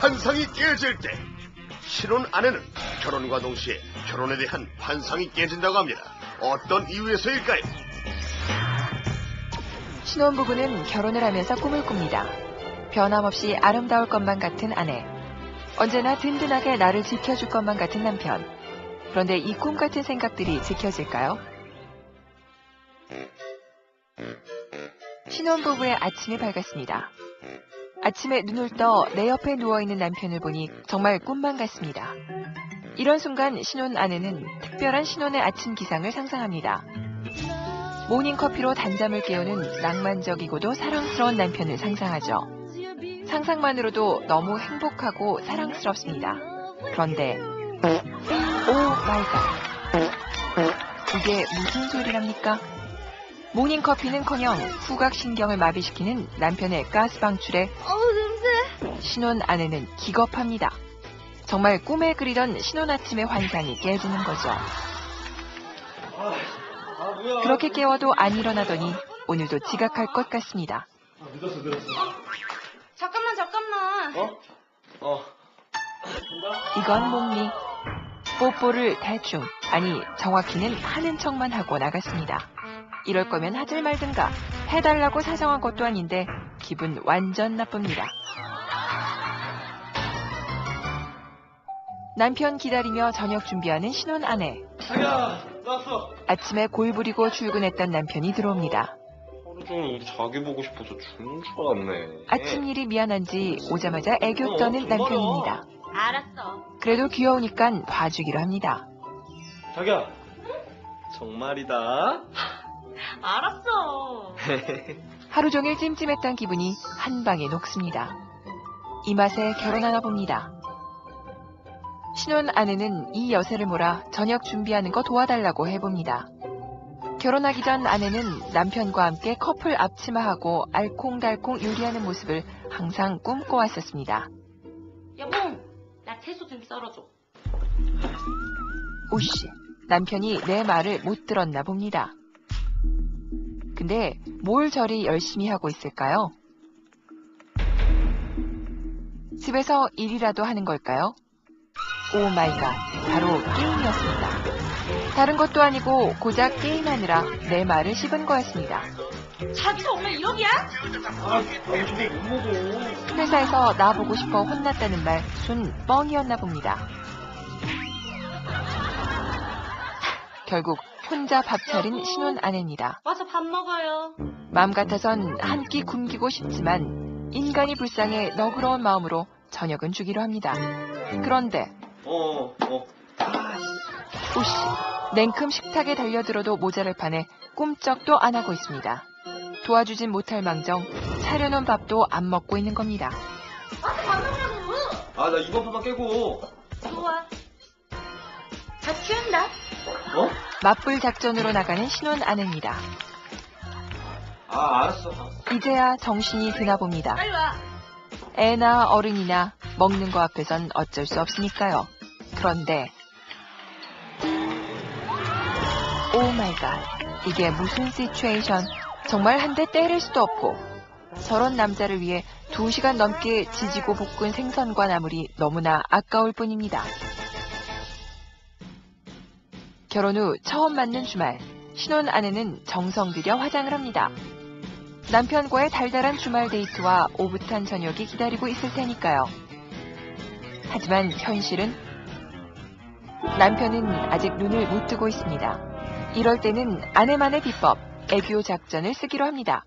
환상이 깨질 때 신혼 아내는 결혼과 동시에 결혼에 대한 환상이 깨진다고 합니다. 어떤 이유에서일까요? 신혼부부는 결혼을 하면서 꿈을 꿉니다. 변함없이 아름다울 것만 같은 아내, 언제나 든든하게 나를 지켜줄 것만 같은 남편. 그런데 이 꿈 같은 생각들이 지켜질까요? 신혼부부의 아침이 밝았습니다. 아침에 눈을 떠 내 옆에 누워있는 남편을 보니 정말 꿈만 같습니다. 이런 순간 신혼 아내는 특별한 신혼의 아침 기상을 상상합니다. 모닝커피로 단잠을 깨우는 낭만적이고도 사랑스러운 남편을 상상하죠. 상상만으로도 너무 행복하고 사랑스럽습니다. 그런데 오 마이 갓, 이게 무슨 소리랍니까? 모닝커피는커녕 후각신경을 마비시키는 남편의 가스 방출에 냄새. 신혼 아내는 기겁합니다. 정말 꿈에 그리던 신혼 아침의 환상이 깨지는 거죠. 그렇게 깨워도 안 일어나더니 오늘도 지각할 것 같습니다. 늦었어. 잠깐만. 이건 뭡니? 뽀뽀를 대충, 아니 정확히는 하는 척만 하고 나갔습니다. 이럴 거면 하질 말든가. 해달라고 사정한 것도 아닌데 기분 완전 나쁩니다. 남편 기다리며 저녁 준비하는 신혼 아내. 자기야, 나왔어. 아침에 골 부리고 출근했던 남편이 들어옵니다. 하루 종일 우리 자기 보고 싶어서 죽는 줄 알았네. 아침 일이 미안한지 오자마자 애교 떠는 남편입니다. 알았어. 그래도 귀여우니까 봐주기로 합니다. 자기야, 정말이다. 알았어. 하루 종일 찜찜했던 기분이 한 방에 녹습니다. 이 맛에 결혼하나 봅니다. 신혼 아내는 이 여세를 몰아 저녁 준비하는 거 도와달라고 해봅니다. 결혼하기 전 아내는 남편과 함께 커플 앞치마하고 알콩달콩 요리하는 모습을 항상 꿈꿔왔었습니다. 여보, 나 채소 좀 썰어줘. 오씨, 남편이 내 말을 못 들었나 봅니다. 근데 뭘 저리 열심히 하고 있을까요? 집에서 일이라도 하는 걸까요? 오 마이 갓, 바로 게임이었습니다. 다른 것도 아니고 고작 게임하느라 내 말을 씹은 거였습니다. 자기가 오늘 이러기야? 저거 못 먹어. 회사에서 나보고 싶어 혼났다는 말 순 뻥이었나 봅니다. 결국 혼자 밥 차린 신혼 아내입니다. 와서 밥 먹어요. 마음 같아선 한 끼 굶기고 싶지만 인간이 불쌍해 너그러운 마음으로 저녁은 주기로 합니다. 그런데 오씨, 냉큼 식탁에 달려들어도 모자랄 판에 꿈쩍도 안 하고 있습니다. 도와주진 못할 망정 차려놓은 밥도 안 먹고 있는 겁니다. 와서 밥 먹냐고. 나 이번 판만 깨고. 좋아. 다 치운다. 맞불 작전으로 나가는 신혼 아내입니다. 알았어. 이제야 정신이 드나 봅니다. 빨리 와. 애나 어른이나 먹는 거 앞에선 어쩔 수 없으니까요. 그런데 오 마이 갓, 이게 무슨 시츄에이션. 정말 한 대 때릴 수도 없고 저런 남자를 위해 2시간 넘게 지지고 볶은 생선과 나물이 너무나 아까울 뿐입니다. 결혼 후 처음 맞는 주말, 신혼 아내는 정성 들여 화장을 합니다. 남편과의 달달한 주말 데이트와 오붓한 저녁이 기다리고 있을 테니까요. 하지만 현실은 남편은 아직 눈을 못 뜨고 있습니다. 이럴 때는 아내만의 비법, 애교 작전을 쓰기로 합니다.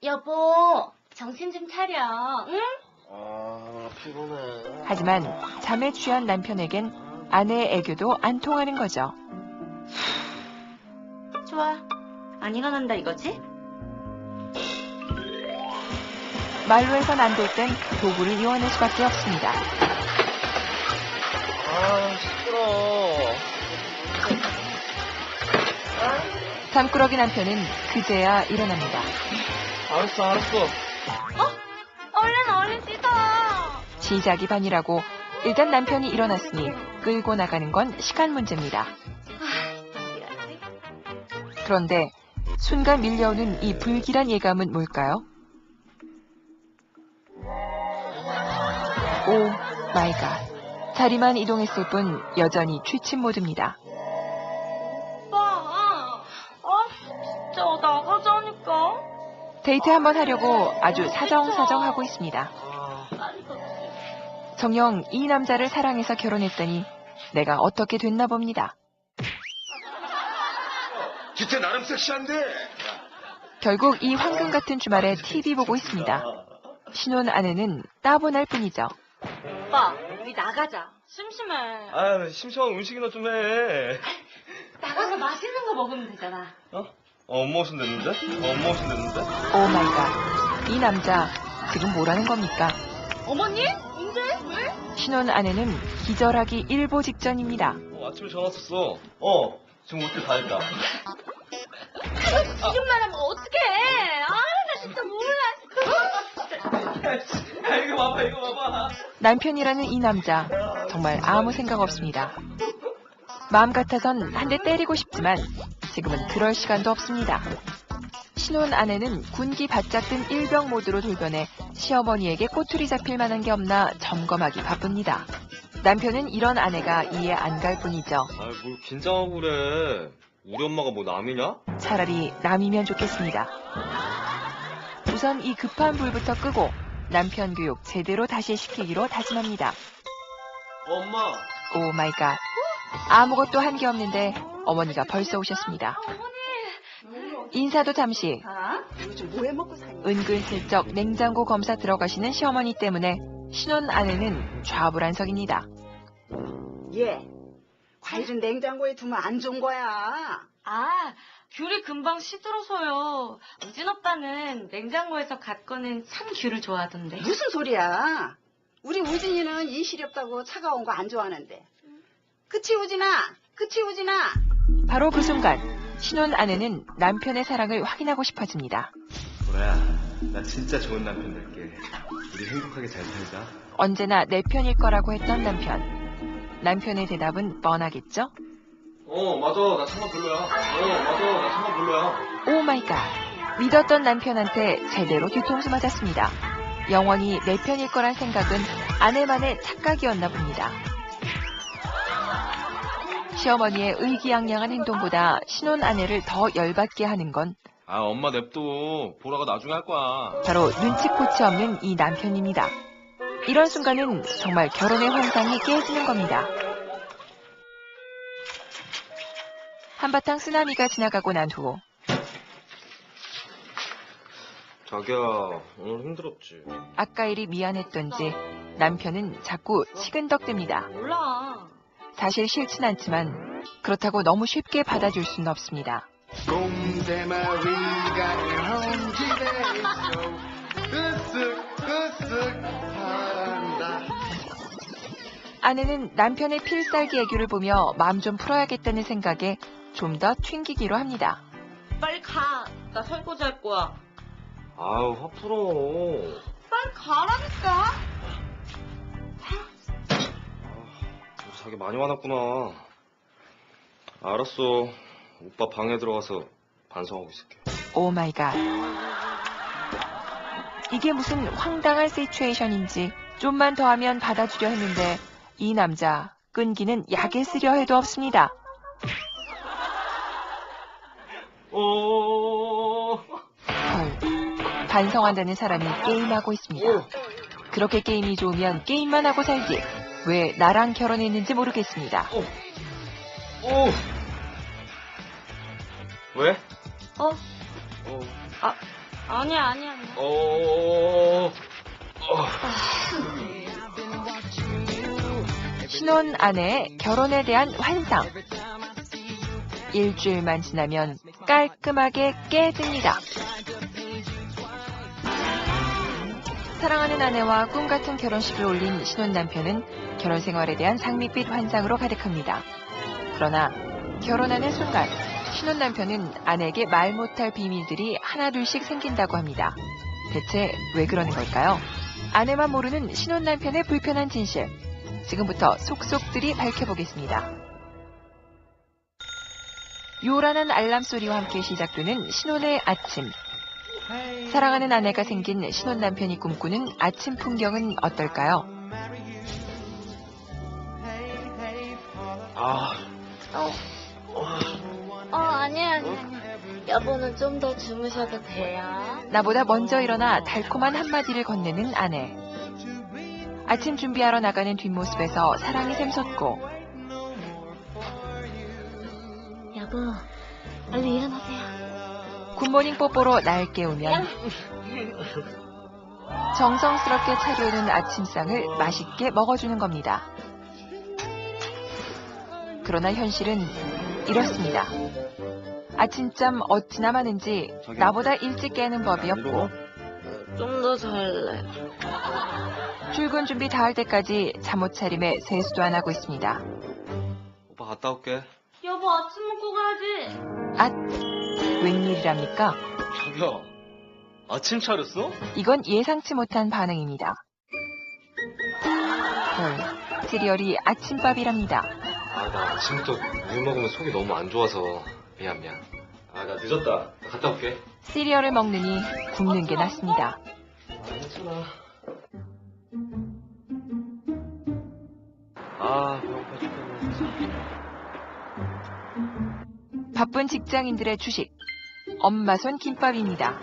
여보, 정신 좀 차려. 응? 피곤해. 하지만 잠에 취한 남편에겐 아내의 애교도 안 통하는 거죠. 좋아. 안 일어난다 이거지? 말로 해선 안 될 땐 도구를 이용할 수밖에 없습니다. 시끄러워. 잠꾸러기 남편은 그제야 일어납니다. 알았어. 얼른 씻어. 시작이 반이라고 일단 남편이 일어났으니 끌고 나가는 건 시간 문제입니다. 그런데 순간 밀려오는 이 불길한 예감은 뭘까요? 오 마이 갓. 자리만 이동했을 뿐 여전히 취침 모드입니다. 오빠, 진짜 나가자니까. 데이트 한번 하려고 아주 사정사정하고 있습니다. 정녕 이 남자를 사랑해서 결혼했더니 내가 어떻게 됐나 봅니다. 진짜 나름 섹시한데. 결국 이 황금 같은 주말에 TV 보고 있습니다. 신혼 아내는 따분할 뿐이죠. 오빠, 우리 나가자. 심심해. 아, 심심한 음식이나 좀 해. 나가서 맛있는 거 먹으면 되잖아. 엄마 오신 됐는데? 엄마 오신 됐는데? 오 마이 갓. 이 남자 지금 뭐라는 겁니까? 어머니? 인제? 왜? 신혼 아내는 기절하기 일보 직전입니다. 아침에 전화 왔었어. 지금 올 때 다 했다. 지금만 하면 어떡해. 나 진짜 몰라. 야, 이거 봐봐. 남편이라는 이 남자 정말 아무 생각 없습니다. 마음 같아선 한 대 때리고 싶지만 지금은 그럴 시간도 없습니다. 신혼 아내는 군기 바짝 든 일병 모드로 돌변해 시어머니에게 꼬투리 잡힐 만한 게 없나 점검하기 바쁩니다. 남편은 이런 아내가 이해 안 갈 뿐이죠. 뭘 긴장하고 그래. 우리 엄마가 뭐 남이냐? 차라리 남이면 좋겠습니다. 우선 이 급한 불부터 끄고 남편 교육 제대로 다시 시키기로 다짐합니다. 엄마. 오 마이 갓. 아무것도 한 게 없는데 어머니가 벌써 오셨습니다. 인사도 잠시. 요즘 뭐 해먹고 사니? 은근슬쩍 냉장고 검사 들어가시는 시어머니 때문에 신혼 아내는 좌불안석입니다. 예. 과일은 냉장고에 두면 안 좋은 거야. 귤이 금방 시들어서요. 우진 오빠는 냉장고에서 갓 꺼낸 참 귤을 좋아하던데. 무슨 소리야. 우리 우진이는 이 시렵다고 차가운 거 안 좋아하는데. 그치 우진아? 그치 우진아? 바로 그 순간 신혼 아내는 남편의 사랑을 확인하고 싶어집니다. 보라야, 나 진짜 좋은 남편 될게. 우리 행복하게 잘 살자. 언제나 내 편일 거라고 했던 남편. 남편의 대답은 뻔하겠죠? 맞아. 나 참아 별로야. 오 마이 갓. 믿었던 남편한테 제대로 뒤통수 맞았습니다. 영원히 내 편일 거란 생각은 아내만의 착각이었나 봅니다. 시어머니의 의기양양한 행동보다 신혼 아내를 더 열받게 하는 건 엄마 냅둬. 보라가 나중에 할 거야. 바로 눈치코치 없는 이 남편입니다. 이런 순간은 정말 결혼의 환상이 깨지는 겁니다. 한바탕 쓰나미가 지나가고 난 후 자기야, 오늘 힘들었지? 아까 일이 미안했던지 남편은 자꾸 치근덕댑니다. 몰라. 사실 싫진 않지만 그렇다고 너무 쉽게 받아줄 수는 없습니다. 곰대마리가 형 집에 있어. 한다. 아내는 남편의 필살기 애교를 보며 마음 좀 풀어야겠다는 생각에 좀 더 튕기기로 합니다. 빨리 가. 나 설거지 할 거야. 화 풀어. 빨리 가라니까. 우리 자기 많이 화났구나. 알았어. 오빠 방에 들어가서 반성하고 있을게. 오 마이 갓. 이게 무슨 황당한 시츄에이션인지 좀만 더 하면 받아주려 했는데 이 남자 끈기는 약에 쓰려 해도 없습니다. 헐, 반성한다는 사람이 게임하고 있습니다. 그렇게 게임이 좋으면 게임만 하고 살지 왜 나랑 결혼했는지 모르겠습니다. 왜? 아니야. 신혼 아내의 결혼에 대한 환상. 일주일만 지나면 깔끔하게 깨집니다. 사랑하는 아내와 꿈같은 결혼식을 올린 신혼 남편은 결혼 생활에 대한 장밋빛 환상으로 가득합니다. 그러나 결혼하는 순간 신혼 남편은 아내에게 말 못할 비밀들이 하나둘씩 생긴다고 합니다. 대체 왜 그러는 걸까요? 아내만 모르는 신혼 남편의 불편한 진실. 지금부터 속속들이 밝혀보겠습니다. 요란한 알람 소리와 함께 시작되는 신혼의 아침. 사랑하는 아내가 생긴 신혼 남편이 꿈꾸는 아침 풍경은 어떨까요? 아니야. 여보는 좀 더 주무셔도 돼요. 나보다 먼저 일어나 달콤한 한마디를 건네는 아내. 아침 준비하러 나가는 뒷모습에서 사랑이 샘솟고 여보, 얼른 일어나세요. 굿모닝 뽀뽀로 날 깨우면 정성스럽게 차려오는 아침상을 맛있게 먹어주는 겁니다. 그러나 현실은 이렇습니다. 아침잠 어찌나 많은지 나보다 일찍 깨는 법이 없고 좀 더 잘래. 출근 준비 다 할 때까지 잠옷 차림에 세수도 안 하고 있습니다. 오빠 갔다 올게. 여보, 아침 먹고 가야지. 아, 웬일이랍니까? 자기야, 아침 차렸어? 이건 예상치 못한 반응입니다. 헐, 시리얼이 아침밥이랍니다. 나 아침부터 우유 먹으면 속이 너무 안 좋아서 미안. 나 늦었다. 나 갔다 올게. 시리얼을 먹느니 굶는 게 낫습니다. 괜찮아. 배고파 죽겠네. 바쁜 직장인들의 주식, 엄마 손 김밥입니다.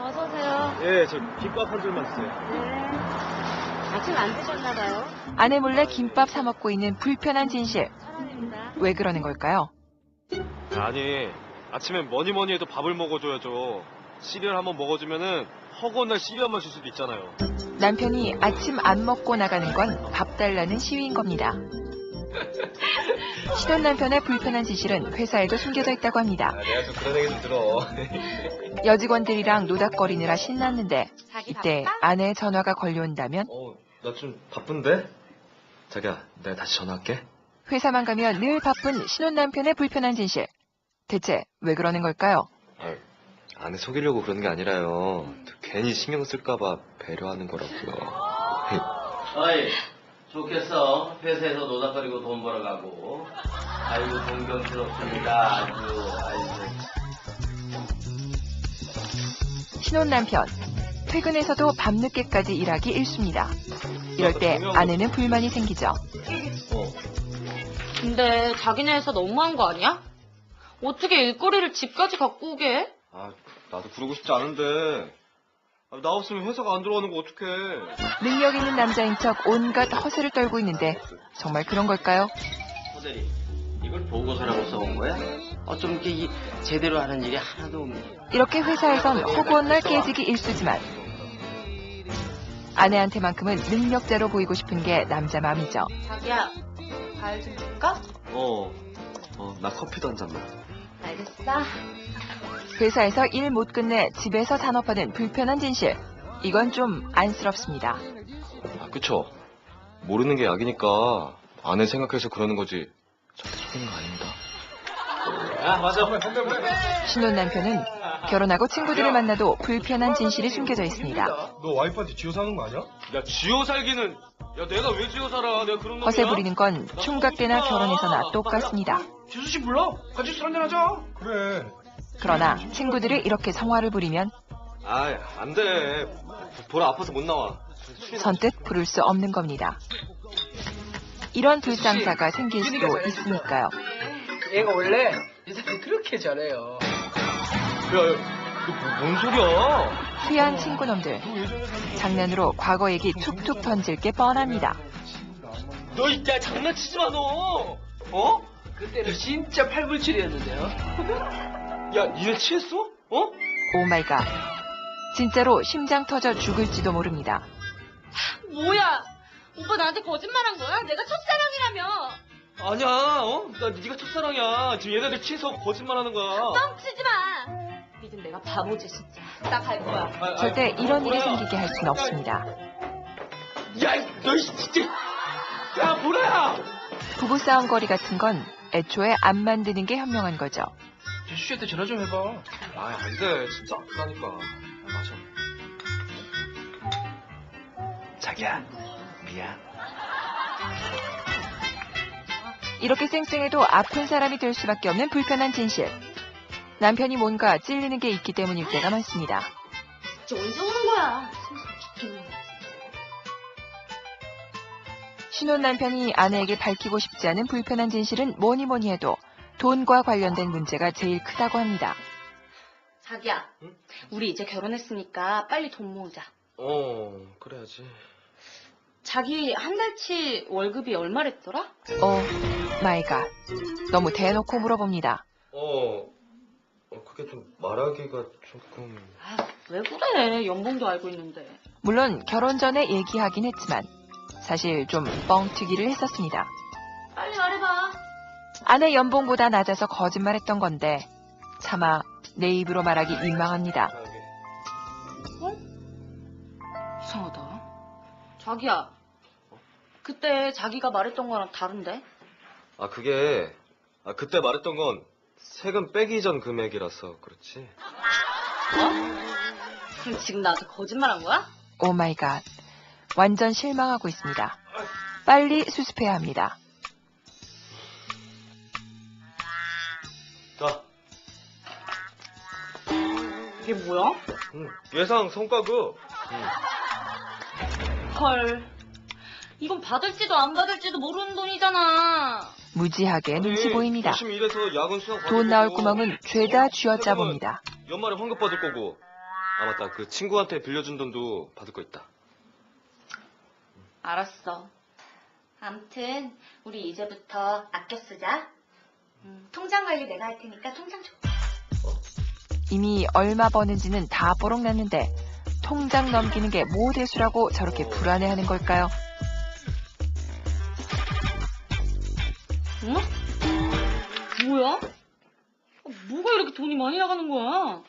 어서 오세요. 예, 저 김밥 한 줄만 주세요. 네. 아침 안 드셨나봐요. 아내 몰래 김밥 사 먹고 있는 불편한 진실. 천원입니다. 왜 그러는 걸까요? 아니, 아침엔 뭐니 해도 밥을 먹어줘야죠. 시리얼 한번 먹어주면은 허구한 날 시리얼만 줄 수도 있잖아요. 남편이 아침 안 먹고 나가는 건 밥 달라는 시위인 겁니다. 신혼 남편의 불편한 진실은 회사에도 숨겨져 있다고 합니다. 내가 좀 그런 얘기 좀 들어. 여직원들이랑 노닥거리느라 신났는데 자기 이때 바빠? 아내의 전화가 걸려온다면 나 좀 바쁜데? 자기야, 내가 다시 전화할게. 회사만 가면 늘 바쁜 신혼 남편의 불편한 진실. 대체 왜 그러는 걸까요? 아내 속이려고 그러는 게 아니라요. 괜히 신경 쓸까봐 배려하는 거라고요. 어이, 좋겠어. 회사에서 노닥거리고 돈 벌어가고. 아이고, 존경스럽습니다. 아이고. 신혼 남편. 퇴근해서도 밤늦게까지 일하기 일쑤입니다. 이럴 때 아내는 불만이 생기죠. 근데 자기네 회사 너무한 거 아니야? 어떻게 일거리를 집까지 갖고 오게 해? 나도 그러고 싶지 않은데. 나 없으면 회사가 안 들어가는 거 어떡해. 능력 있는 남자인 척 온갖 허세를 떨고 있는데 정말 그런 걸까요? 호대리, 이걸 보고서라고 써온 거야? 어쩜 이렇게 제대로 하는 일이 하나도 없네. 이렇게 회사에선 허구한 날 깨지기 일쑤지만 아내한테만큼은 능력자로 보이고 싶은 게 남자 마음이죠. 자기야, 과일 좀 줄까? 나 커피도 한 잔만. 알겠어. 회사에서 일 못 끝내 집에서 잔업하는 불편한 진실. 이건 좀 안쓰럽습니다. 그쵸. 모르는 게 약이니까 아내 생각해서 그러는 거지. 저도 속이는 거 아닙니다. 맞아. 신혼 남편은 결혼하고 친구들을 만나도 불편한 진실이 숨겨져 있습니다. 너 와이프한테 쥐어 사는 거 아니야? 야, 쥐어 살기는. 야, 내가 왜 쥐어 살아? 내가 그런 놈이야? 허세 부리는 건 총각 때나 결혼해서나 똑같습니다. 지수 씨 불러. 같이 술 한잔 하자. 그래. 그러나 친구들이 이렇게 성화를 부리면 안 돼. 보라 아파서 못 나와. 선뜻 부를 수 없는 겁니다. 이런 불상사가 생길 수도 있으니까요. 얘가 원래 여자한테 그렇게 잘해요. 야, 뭔 소리야? 희한 친구놈들. 장난으로 과거 얘기 툭툭 던질 게 뻔합니다. 너 이따 장난치지 마, 너. 어? 그때는 진짜 팔불출이었는데요. 야, 니네 취했어? 오마이갓. 진짜로 심장 터져 죽을지도 모릅니다. 뭐야? 오빠 나한테 거짓말한 거야? 내가 첫사랑이라며. 아니야, 나 네가 첫사랑이야. 지금 얘네들 취해서 거짓말하는 거야. 뻥치지 마. 믿음 내가 바보지 진짜. 나 갈 거야. 절대 이런 일이 생기게 할 수는 없습니다. 야, 너 진짜. 야, 보라야. 부부싸움 거리 같은 건 애초에 안 만드는 게 현명한 거죠. 제수씨한테 전화 좀 해봐. 안 돼. 진짜 아프다니까. 맞아. 자기야, 미안. 이렇게 쌩쌩해도 아픈 사람이 될 수밖에 없는 불편한 진실. 남편이 뭔가 찔리는 게 있기 때문일 때가 많습니다. 진짜 언제 오는 거야? 심심 죽겠네. 신혼 남편이 아내에게 밝히고 싶지 않은 불편한 진실은 뭐니 뭐니 해도 돈과 관련된 문제가 제일 크다고 합니다. 자기야, 응? 우리 이제 결혼했으니까 빨리 돈 모으자. 그래야지. 자기 한 달치 월급이 얼마랬더라? 오 마이 갓. 너무 대놓고 물어봅니다. 그게 좀 말하기가 조금... 아, 왜 그래? 연봉도 알고 있는데. 물론 결혼 전에 얘기하긴 했지만 사실 좀 뻥튀기를 했었습니다. 빨리 말해봐. 아내 연봉보다 낮아서 거짓말했던 건데 차마 내 입으로 말하기 민망합니다. 이상하다. 자기야, 그때 자기가 말했던 거랑 다른데? 그때 말했던 건 세금 빼기 전 금액이라서 그렇지. 그럼 지금 나한테 거짓말한 거야? 오 마이 갓. 완전 실망하고 있습니다. 빨리 수습해야 합니다. 자, 이게 뭐야? 예상 성과급. 헐. 이건 받을지도 안 받을지도 모르는 돈이잖아. 무지하게 눈치 보입니다. 열심히 일해서 야근 수당 받을 돈 나올 거고, 구멍은 죄다 쥐어짜 봅니다. 연말에 환급 받을 거고. 아 맞다, 그 친구한테 빌려준 돈도 받을 거 있다. 알았어. 암튼 우리 이제부터 아껴 쓰자. 통장 관리 내가 할 테니까 통장 줘. 이미 얼마 버는지는 다 뽀록났는데 통장 넘기는 게 뭐 대수라고 저렇게 불안해하는 걸까요? 응? 뭐야? 뭐가 이렇게 돈이 많이 나가는 거야?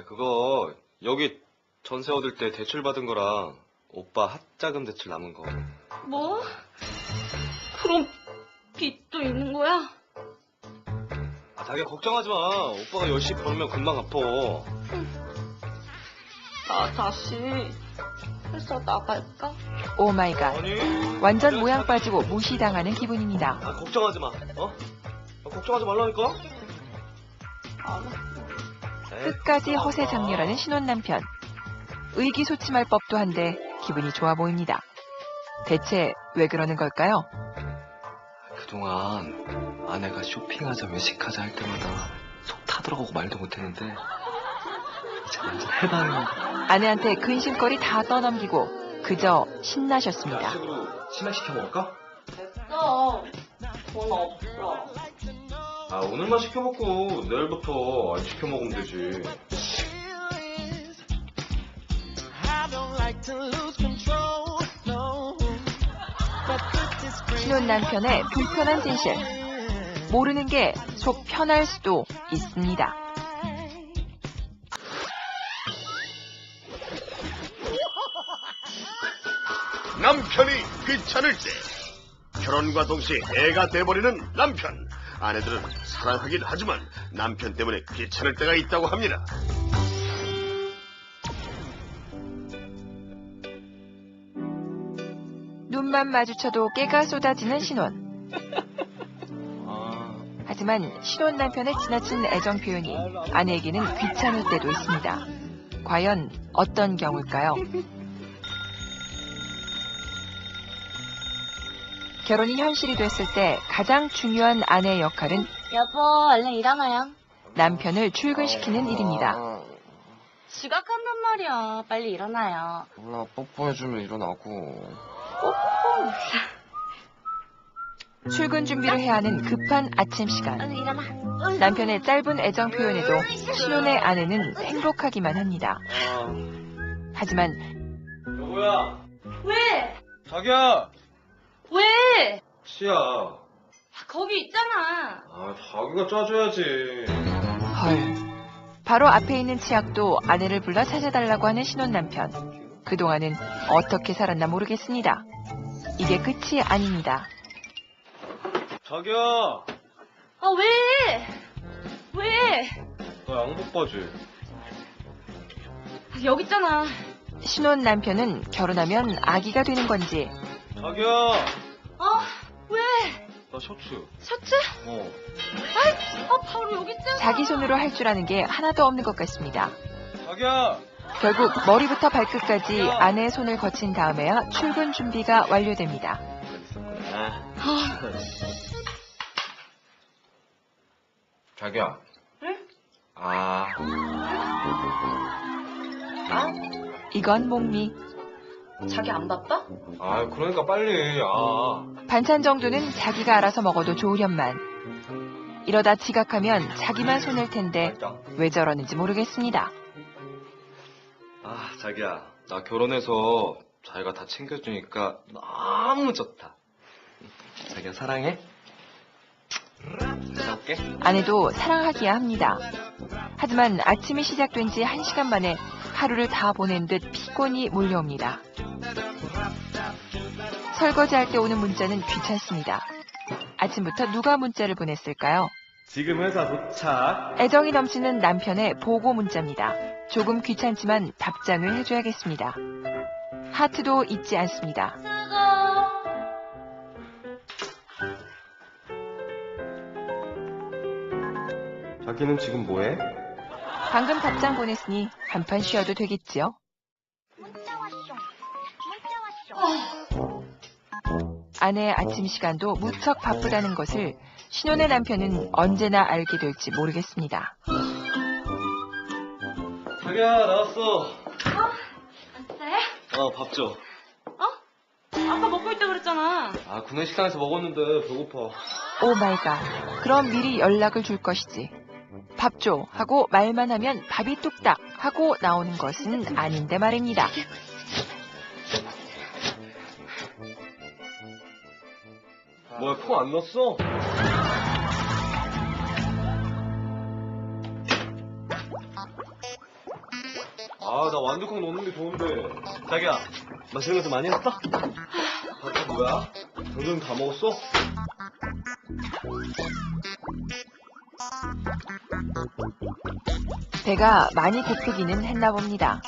그거 여기 전세 얻을 때 대출 받은 거랑 오빠 학자금 대출 남은 거. 뭐? 그럼 빚도 있는 거야? 자기야 걱정하지 마. 오빠가 열심히 벌면 금방 갚어. 나 다시 회사 나갈까? 오 마이 갓. 아니. 완전 모양 빠지고 무시당하는 기분입니다. 걱정하지 마. 걱정하지 말라니까. 알았어. 끝까지 허세 장렬하는 신혼 남편. 의기소침할 법도 한데 기분이 좋아 보입니다. 대체 왜 그러는 걸까요? 그동안 아내가 쇼핑하자 외식하자 할 때마다 속 타들어가고 말도 못했는데 이제 완전 해방입니다. 아내한테 근심거리 다 떠넘기고 그저 신나셨습니다. 야식으로 치맥 시켜 먹을까? 됐어. 돈 없어. 오늘만 시켜 먹고 내일부터 안 시켜 먹으면 되지. 신혼 남편의 불편한 진실. 모르는 게 속 편할 수도 있습니다. 남편이 귀찮을 때 결혼과 동시에 애가 돼버리는 남편. 아내들은 사랑하긴 하지만 남편 때문에 귀찮을 때가 있다고 합니다. 눈만 마주쳐도 깨가 쏟아지는 신혼. 하지만 신혼 남편의 지나친 애정 표현이 아내에게는 귀찮을 때도 있습니다. 과연 어떤 경우일까요? 결혼이 현실이 됐을 때 가장 중요한 아내의 역할은 여보, 얼른 일어나요. 남편을 출근시키는 일입니다. 지각한단 말이야. 빨리 일어나요. 몰라, 뽀뽀해주면 일어나고. 뽀뽀. 출근 준비를 해야 하는 급한 아침 시간. 얼른 일어나. 남편의 짧은 애정 표현에도 신혼의 아내는 행복하기만 합니다. 하지만 여보야. 왜? 자기야. 왜? 치야. 거기 있잖아. 자기가 짜줘야지. 헐. 바로 앞에 있는 치약도 아내를 불러 찾아달라고 하는 신혼 남편. 그동안은 어떻게 살았나 모르겠습니다. 이게 끝이 아닙니다. 자기야. 왜? 왜? 너 양복 바지. 여기 있잖아. 신혼 남편은 결혼하면 아기가 되는 건지 자기야. 왜? 나 셔츠. 셔츠? 바로 여기 있잖아. 자기 손으로 할 줄 아는 게 하나도 없는 것 같습니다. 자기야. 결국 머리부터 발끝까지 아내의 손을 거친 다음에야 출근 준비가 완료됩니다. 자기야. 응? 이건 목미. 자기 안 바빠? 그러니까 빨리. 반찬 정도는 자기가 알아서 먹어도 좋으련만. 이러다 지각하면 자기만 손해일 텐데 왜 저러는지 모르겠습니다. 자기야. 나 결혼해서 자기가 다 챙겨주니까 너무 좋다. 자기야, 사랑해. 갔다 올게. 아내도 사랑하기야 합니다. 하지만 아침이 시작된 지 1시간 만에 하루를 다 보낸 듯 피곤이 몰려옵니다. 설거지할 때 오는 문자는 귀찮습니다. 아침부터 누가 문자를 보냈을까요? 지금 회사 도착. 애정이 넘치는 남편의 보고 문자입니다. 조금 귀찮지만 답장을 해줘야겠습니다. 하트도 잊지 않습니다. 자기는 지금 뭐해? 방금 답장 보냈으니 한판 쉬어도 되겠지요? 아내의 아침 시간도 무척 바쁘다는 것을 신혼의 남편은 언제나 알게 될지 모르겠습니다. 자기야, 나왔어. 왔어요? 밥 줘. 아까 먹고 있다 그랬잖아. 구내 식당에서 먹었는데 배고파. 오 마이 갓. 그럼 미리 연락을 줄 것이지. 밥 줘 하고 말만 하면 밥이 뚝딱 하고 나오는 것은 아닌데 말입니다. 뭐야, 콩 안 넣었어? 나 완두콩 넣는 게 좋은데. 자기야, 맛있는 거 많이 했어? 밥이 뭐야? 정정 다 먹었어? 배가 많이 고프기는 했나 봅니다.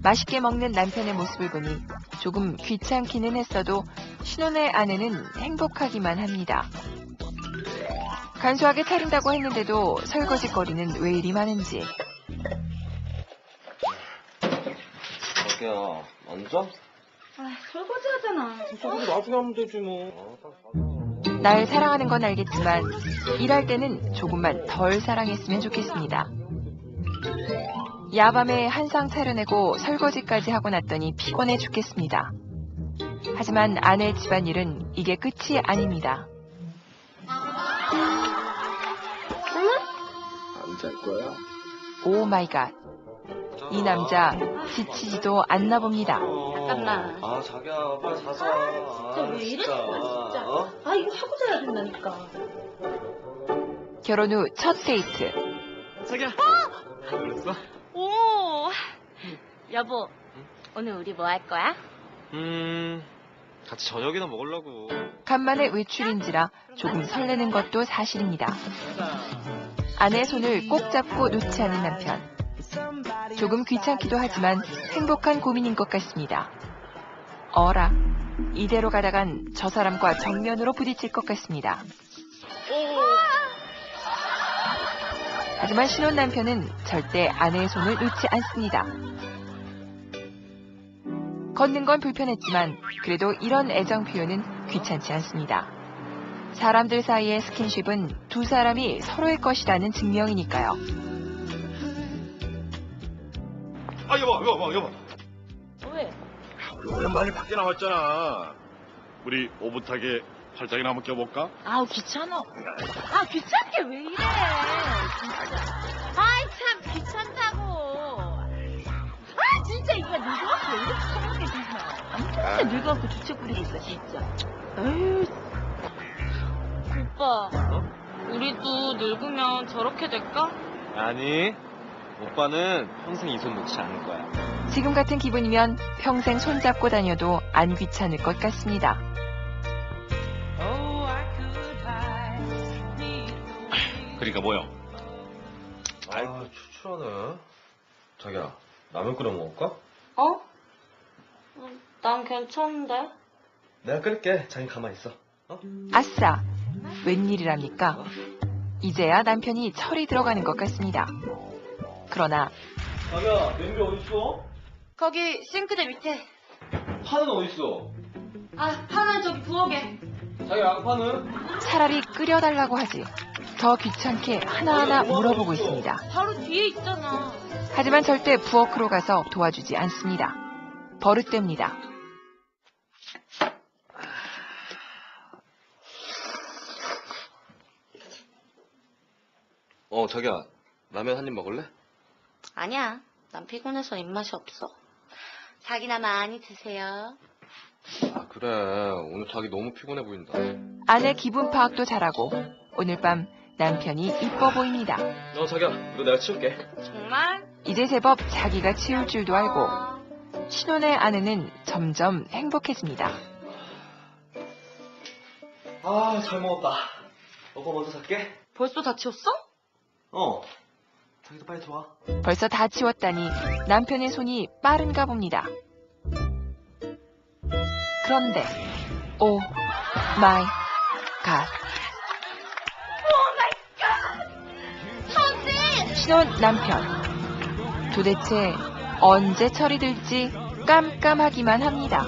맛있게 먹는 남편의 모습을 보니 조금 귀찮기는 했어도 신혼의 아내는 행복하기만 합니다. 간소하게 차린다고 했는데도 설거지거리는 왜 이리 많은지. 자기야, 앉아? 설거지 하잖아. 설거지 나중에 하면 되지 뭐. 날 사랑하는 건 알겠지만 일할 때는 조금만 덜 사랑했으면 좋겠습니다. 야밤에 한상 차려내고 설거지까지 하고 났더니 피곤해 죽겠습니다. 하지만 아내의 집안일은 이게 끝이 아닙니다. 안 잘 거야? 오 마이 갓. 이 남자 지치지도 않나 봅니다. 잠깐만. 자기야, 빨리 자자. 진짜 왜 이래? 진짜. 이거 하고 자야 된다니까. 결혼 후 첫 데이트. 자기야. 그랬어? 오. 여보, 오늘 우리 뭐 할 거야? 같이 저녁이나 먹으려고. 간만에 외출인지라 조금 설레는 것도 사실입니다. 아내의 손을 꼭 잡고 놓지 않는 남편. 조금 귀찮기도 하지만 행복한 고민인 것 같습니다. 어라, 이대로 가다간 저 사람과 정면으로 부딪힐 것 같습니다. 하지만 신혼 남편은 절대 아내의 손을 놓지 않습니다. 걷는 건 불편했지만 그래도 이런 애정 표현은 귀찮지 않습니다. 사람들 사이의 스킨십은 두 사람이 서로의 것이라는 증명이니까요. 여보. 왜? 오랜만에 밖에 나왔잖아. 우리 오붓하게 팔짱이나 한번 껴볼까? 귀찮아. 귀찮게 왜 이래? 진짜. 참 귀찮다고. 진짜 이거 늙어갖고 왜 이렇게 처먹게 진짜. 진짜 늙어갖고 주책 부리고 있어 진짜. 에휴. 오빠, 우리도 늙으면 저렇게 될까? 아니, 오빠는 평생 이 손 놓지 않을 거야. 지금 같은 기분이면 평생 손잡고 다녀도 안 귀찮을 것 같습니다. 그러니까 뭐요? 추출하네. 자기야, 라면 끓여 먹을까? 난 괜찮은데. 내가 끓일게. 자기 가만히 있어. 아싸! 웬일이랍니까? 이제야 남편이 철이 들어가는 것 같습니다. 그러나 자기야, 냄비 어딨어? 거기 싱크대 밑에. 파는 어딨어? 아, 파는 저기 부엌에. 자기 양파는? 차라리 끓여달라고 하지. 더 귀찮게 하나하나 물어보고 있습니다. 바로 뒤에 있잖아. 하지만 절대 부엌으로 가서 도와주지 않습니다. 버릇됩니다. 자기야, 라면 한 입 먹을래? 아니야. 난 피곤해서 입맛이 없어. 자기나 많이 드세요. 아, 그래. 오늘 자기 너무 피곤해 보인다. 아내 기분 파악도 잘하고 오늘 밤 남편이 이뻐 보입니다. 자기야, 이거 내가 치울게. 정말? 이제 제법 자기가 치울 줄도 알고 신혼의 아내는 점점 행복해집니다. 아, 잘 먹었다. 너가 먼저 살게. 벌써 다 치웠어? 자기도 빨리 들어와. 벌써 다 치웠다니 남편의 손이 빠른가 봅니다. 그런데 오 마이 갓. 신혼 남편. 도대체 언제 철이 들지 깜깜하기만 합니다.